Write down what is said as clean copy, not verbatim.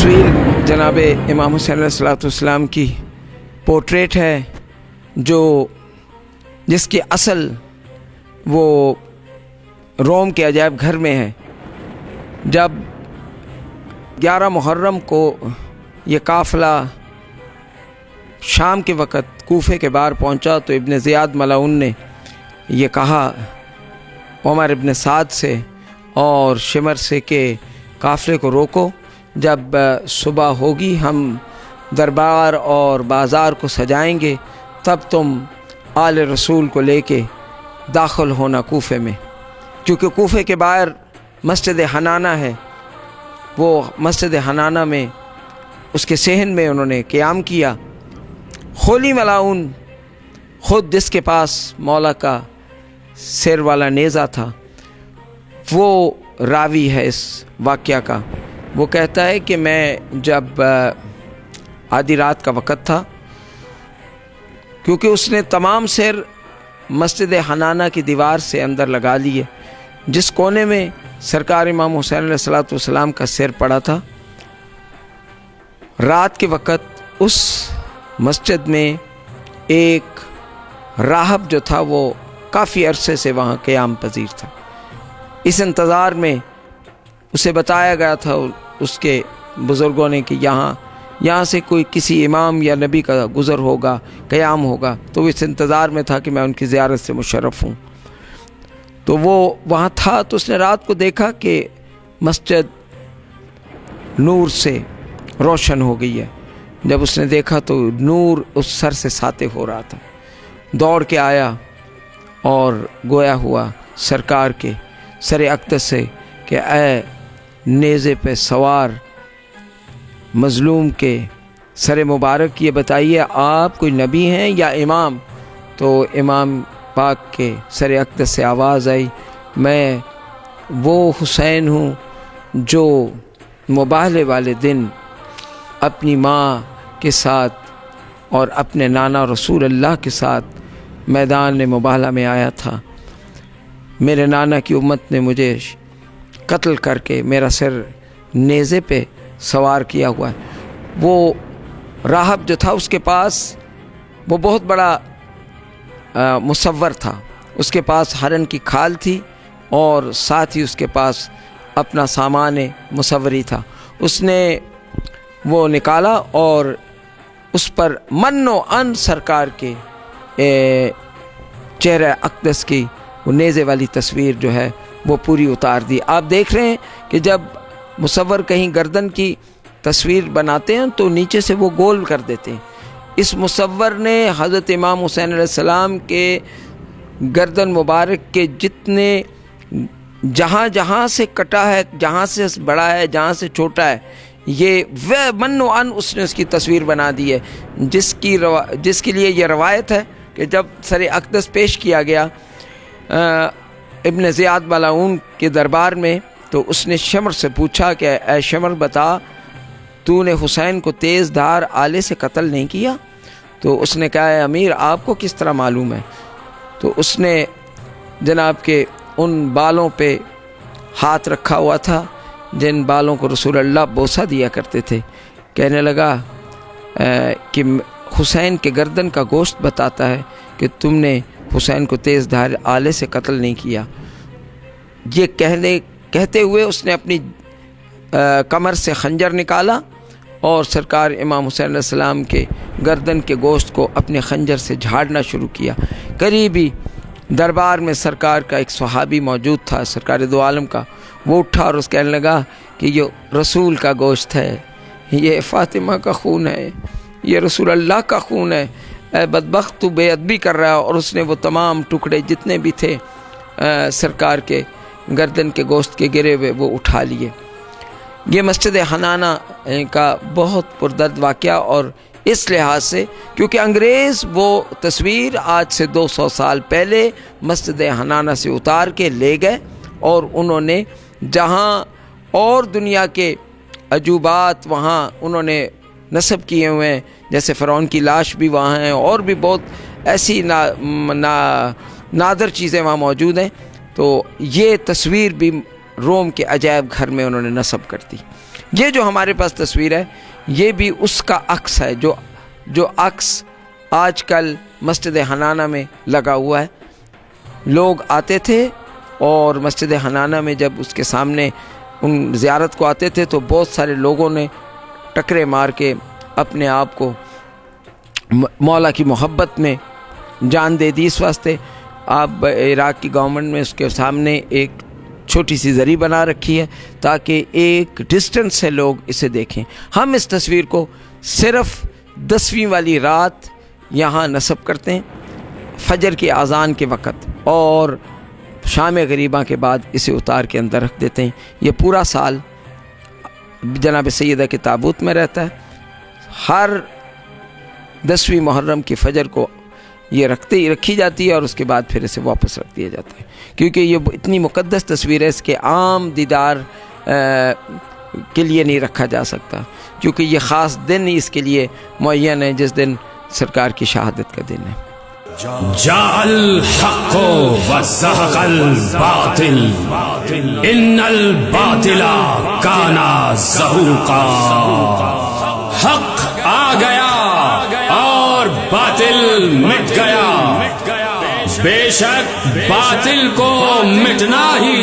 تصویر جناب امام حسین علیہ السلام کی پورٹریٹ ہے جس کی اصل وہ روم کے عجائب گھر میں ہے۔ جب 11 محرم کو یہ قافلہ شام کے وقت کوفے کے باہر پہنچا تو ابن زیاد ملعون نے یہ کہا عمر ابن سعد سے اور شمر سے کہ قافلے کو روکو، جب صبح ہوگی ہم دربار اور بازار کو سجائیں گے، تب تم آل رسول کو لے کے داخل ہونا کوفے میں، کیونکہ کوفے کے باہر مسجد حنانہ ہے۔ وہ مسجد حنانہ میں اس کے صحن میں انہوں نے قیام کیا۔ خولی ملعون خود جس کے پاس مولا کا سر والا نیزہ تھا، وہ راوی ہے اس واقعہ کا۔ وہ کہتا ہے کہ میں جب آدھی رات کا وقت تھا، کیونکہ اس نے تمام سر مسجد حنانہ کی دیوار سے اندر لگا لیے، جس کونے میں سرکار امام حسین علیہ السلام کا سر پڑا تھا۔ رات کے وقت اس مسجد میں ایک راہب جو تھا وہ کافی عرصے سے وہاں قیام پذیر تھا۔ اس انتظار میں اسے بتایا گیا تھا اس کے بزرگوں نے کہ یہاں سے کوئی کسی امام یا نبی کا گزر ہوگا، قیام ہوگا، تو وہ اس انتظار میں تھا کہ میں ان کی زیارت سے مشرف ہوں۔ تو وہ وہاں تھا تو اس نے رات کو دیکھا کہ مسجد نور سے روشن ہو گئی ہے۔ جب اس نے دیکھا تو نور اس سر سے ساطع ہو رہا تھا، دوڑ کے آیا اور گویا ہوا سرکار کے سر اقدس سے کہ اے نیزے پہ سوار مظلوم کے سر مبارک، یہ بتائیے آپ کوئی نبی ہیں یا امام؟ تو امام پاک کے سر اقدس سے آواز آئی، میں وہ حسین ہوں جو مباہلے والے دن اپنی ماں کے ساتھ اور اپنے نانا رسول اللہ کے ساتھ میدان مباہلہ میں آیا تھا۔ میرے نانا کی امت نے مجھے قتل کر کے میرا سر نیزے پہ سوار کیا ہوا ہے۔ وہ راہب جو تھا اس کے پاس وہ بہت بڑا مصور تھا، اس کے پاس ہرن کی کھال تھی اور ساتھ ہی اس کے پاس اپنا سامان مصوری تھا۔ اس نے وہ نکالا اور اس پر من و ان سرکار کے چہرہ اقدس کی وہ نیزے والی تصویر جو ہے وہ پوری اتار دی۔ آپ دیکھ رہے ہیں کہ جب مصور کہیں گردن کی تصویر بناتے ہیں تو نیچے سے وہ گول کر دیتے ہیں۔ اس مصور نے حضرت امام حسین علیہ السلام کے گردن مبارک کے جتنے جہاں سے کٹا ہے، جہاں سے بڑا ہے، جہاں سے چھوٹا ہے، یہ وہ من و ان اس نے اس کی تصویر بنا دی ہے، جس کے لیے یہ روایت ہے کہ جب سر اقدس پیش کیا گیا ابن زیاد ملعون کے دربار میں تو اس نے شمر سے پوچھا کہ اے شمر بتا، تو نے حسین کو تیز دھار آلے سے قتل نہیں کیا؟ تو اس نے کہا اے امیر آپ کو کس طرح معلوم ہے؟ تو اس نے جناب کے ان بالوں پہ ہاتھ رکھا ہوا تھا جن بالوں کو رسول اللہ بوسہ دیا کرتے تھے۔ کہنے لگا کہ حسین کے گردن کا گوشت بتاتا ہے کہ تم نے حسین کو تیز دھار آلے سے قتل نہیں کیا۔ یہ کہتے ہوئے اس نے اپنی کمر سے خنجر نکالا اور سرکار امام حسین علیہ السلام کے گردن کے گوشت کو اپنے خنجر سے جھاڑنا شروع کیا۔ قریبی دربار میں سرکار کا ایک صحابی موجود تھا، سرکار دو عالم کا، وہ اٹھا اور اس کہنے لگا کہ یہ رسول کا گوشت ہے، یہ فاطمہ کا خون ہے، یہ رسول اللہ کا خون ہے، اے بدبخت تو بے ادبی کر رہا ہے۔ اور اس نے وہ تمام ٹکڑے جتنے بھی تھے سرکار کے گردن کے گوشت کے گرے ہوئے وہ اٹھا لیے۔ یہ مسجد حنانہ کا بہت پردرد واقعہ، اور اس لحاظ سے کیونکہ انگریز وہ تصویر آج سے 200 سال پہلے مسجد حنانہ سے اتار کے لے گئے اور انہوں نے جہاں اور دنیا کے عجوبات وہاں انہوں نے نصب کیے ہوئے ہیں، جیسے فرعون کی لاش بھی وہاں ہیں اور بھی بہت ایسی نادر چیزیں وہاں موجود ہیں، تو یہ تصویر بھی روم کے عجائب گھر میں انہوں نے نصب کر دی۔ یہ جو ہمارے پاس تصویر ہے یہ بھی اس کا عکس ہے جو عکس آج کل مسجد حنانہ میں لگا ہوا ہے. لوگ آتے تھے اور مسجد حنانہ میں جب اس کے سامنے ان زیارت کو آتے تھے تو بہت سارے لوگوں نے ٹکرے مار کے اپنے آپ کو مولا کی محبت میں جان دے دی. اس واسطے آپ عراق کی گورنمنٹ میں اس کے سامنے ایک چھوٹی سی زری بنا رکھی ہے تاکہ ایک ڈسٹنس سے لوگ اسے دیکھیں. ہم اس تصویر کو صرف 10ویں والی رات یہاں نصب کرتے ہیں فجر کی اذان کے وقت اور شام غریبہ کے بعد اسے اتار کے اندر رکھ دیتے ہیں. یہ پورا سال جناب سیدہ کے تابوت میں رہتا ہے. ہر 10ویں محرم کی فجر کو یہ رکھی جاتی ہے اور اس کے بعد پھر اسے واپس رکھ دیا جاتا ہے کیونکہ یہ اتنی مقدس تصویر ہے اس کے عام دیدار کے لیے نہیں رکھا جا سکتا کیونکہ یہ خاص دن ہی اس کے لیے معین ہے جس دن سرکار کی شہادت کا دن ہے. جاء الحق وزهق الباطل ان الباطل كان زهوقا. حق آ گیا اور باطل مٹ گیا. بے شک باطل کو مٹنا ہی